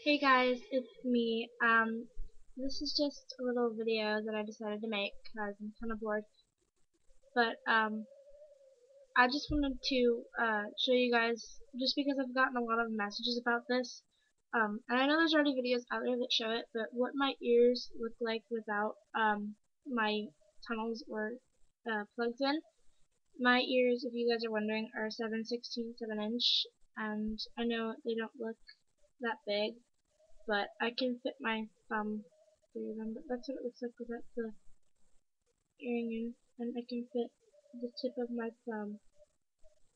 Hey guys, it's me. This is just a little video that I decided to make because I'm kind of bored. But I just wanted to show you guys, just because I've gotten a lot of messages about this. And I know there's already videos out there that show it, but what my ears look like without my tunnels or plugs in. My ears, if you guys are wondering, are 7/16 7-inch, and I know they don't look that big, but I can fit my thumb through them. But that's what it looks like without the earring in, and I can fit the tip of my thumb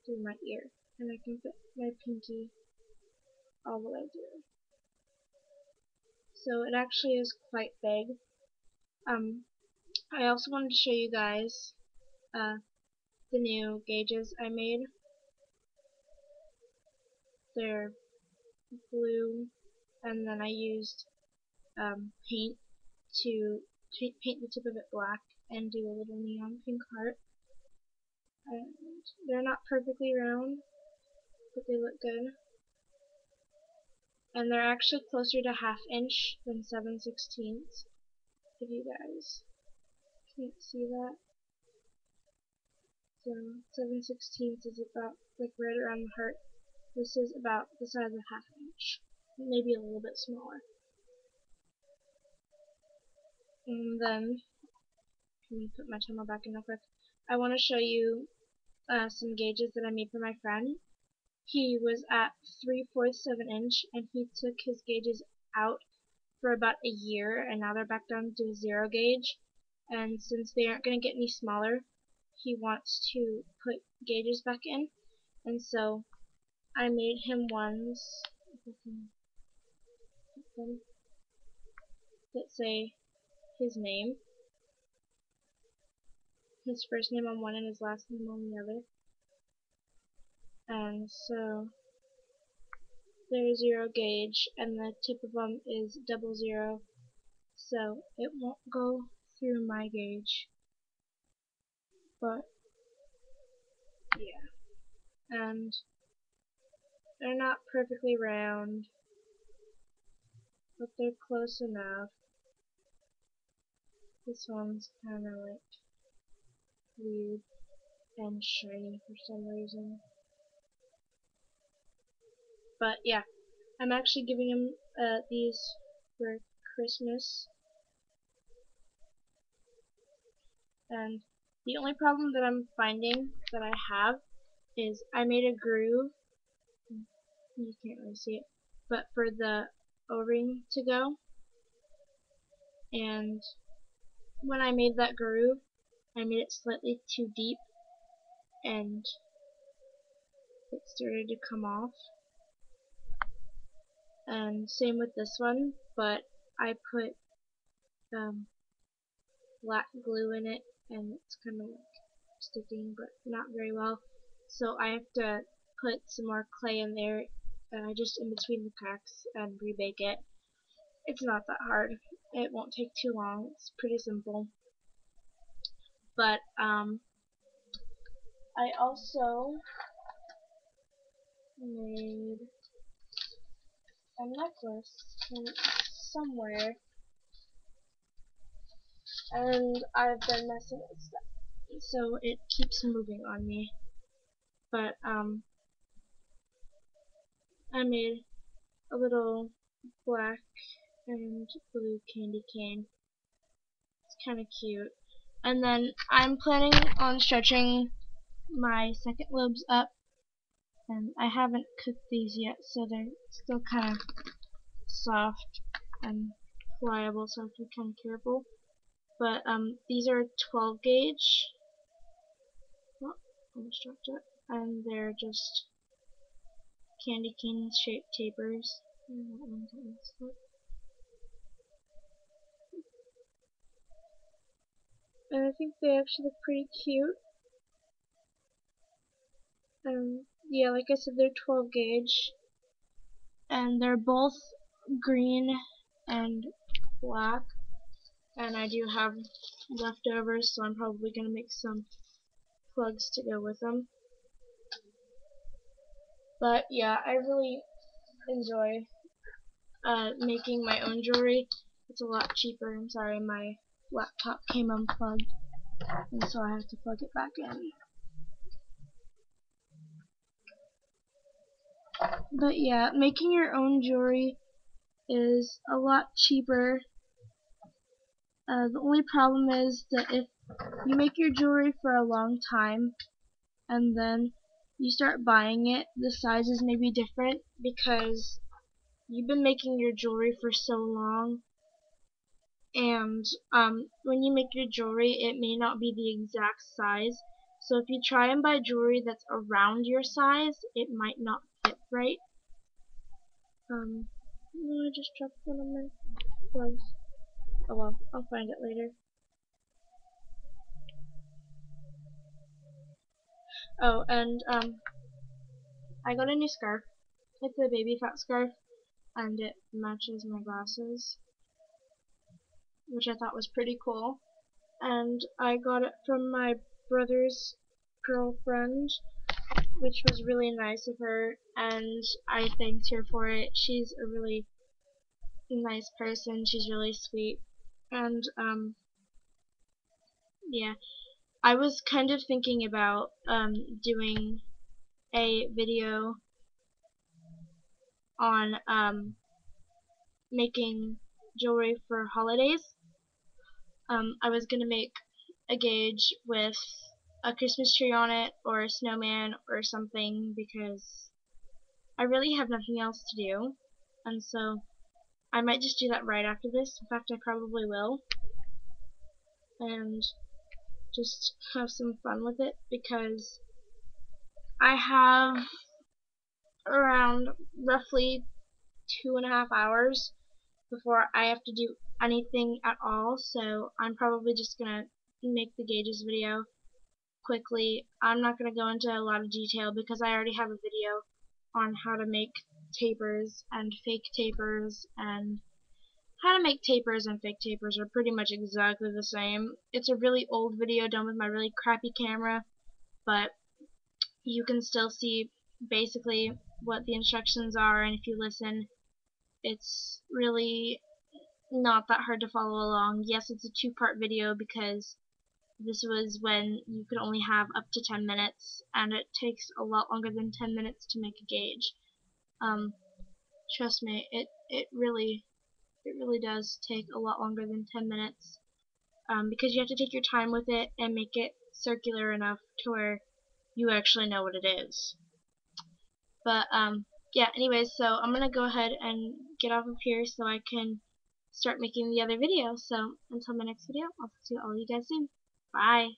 through my ear, and I can fit my pinky all the way through. So it actually is quite big. I also wanted to show you guys the new gauges I made. They're blue, and then I used paint to paint the tip of it black and do a little neon pink heart. And they're not perfectly round, but they look good. And they're actually closer to 1/2 inch than 7/16. If you guys can't see that. So 7/16 is about like right around the heart. This is about the size of 1/2 inch, maybe a little bit smaller. And then let me put my timer back in real quick. I want to show you some gauges that I made for my friend. He was at 3/4 of an inch, and he took his gauges out for about a year, and now they're back down to a 0 gauge. And since they aren't going to get any smaller, he wants to put gauges back in. And so I made him ones that say his name, his first name on one and his last name on the other. And so they're 0 gauge, and the tip of them is 00, so it won't go through my gauge. But yeah, and they're not perfectly round, but they're close enough. This one's kind of like weird and shiny for some reason. But yeah, I'm actually giving him these for Christmas. And the only problem that I'm finding that I have is I made a groove. You can't really see it, but for the O-ring to go. And when I made that groove, I made it slightly too deep, and it started to come off. And same with this one, but I put black glue in it, and it's kind of like sticking, but not very well. So I have to put some more clay in there, just in between the cracks, and rebake it. It's not that hard. It won't take too long. It's pretty simple. But I also made a necklace, and it's somewhere, and I've been messing with stuff, so it keeps moving on me. But I made a little black and blue candy cane. It's kind of cute. And then I'm planning on stretching my second lobes up, and I haven't cooked these yet, so they're still kind of soft and pliable, so I have to be kind of careful. But these are 12 gauge. Oh, almost dropped it. And they're just candy cane shaped tapers. And I think they actually look pretty cute. Yeah, like I said, they're 12 gauge, and they're both green and black, and I do have leftovers, so I'm probably going to make some plugs to go with them. But yeah, I really enjoy making my own jewelry. It's a lot cheaper. I'm sorry, my laptop came unplugged, and so I have to plug it back in. But yeah, making your own jewelry is a lot cheaper. The only problem is that if you make your jewelry for a long time and then you start buying it, the sizes may be different because you've been making your jewelry for so long, and when you make your jewelry it may not be the exact size. So if you try and buy jewelry that's around your size, it might not fit right. No, I just dropped one of my plugs. Oh well, I'll find it later. Oh, and I got a new scarf. It's a baby fat scarf, and it matches my glasses, which I thought was pretty cool. And I got it from my brother's girlfriend, which was really nice of her, and I thanked her for it. She's a really nice person. She's really sweet. And yeah, I was kind of thinking about doing a video on making jewelry for holidays. I was gonna make a gauge with a Christmas tree on it or a snowman or something because I really have nothing else to do, and so I might just do that right after this. In fact, I probably will, and just have some fun with it because I have around roughly 2.5 hours before I have to do anything at all, so I'm probably just gonna make the gauges video quickly. I'm not gonna go into a lot of detail because I already have a video on how to make tapers and fake tapers, and how to make tapers and fake tapers are pretty much exactly the same. It's a really old video done with my really crappy camera, but you can still see basically what the instructions are, and if you listen, it's really not that hard to follow along. Yes, it's a two-part video because this was when you could only have up to 10 minutes, and it takes a lot longer than 10 minutes to make a gauge. Trust me, it really does take a lot longer than 10 minutes, because you have to take your time with it and make it circular enough to where you actually know what it is. But yeah, anyways, so I'm gonna go ahead and get off of here so I can start making the other video. So until my next video, I'll see all you guys soon. Bye.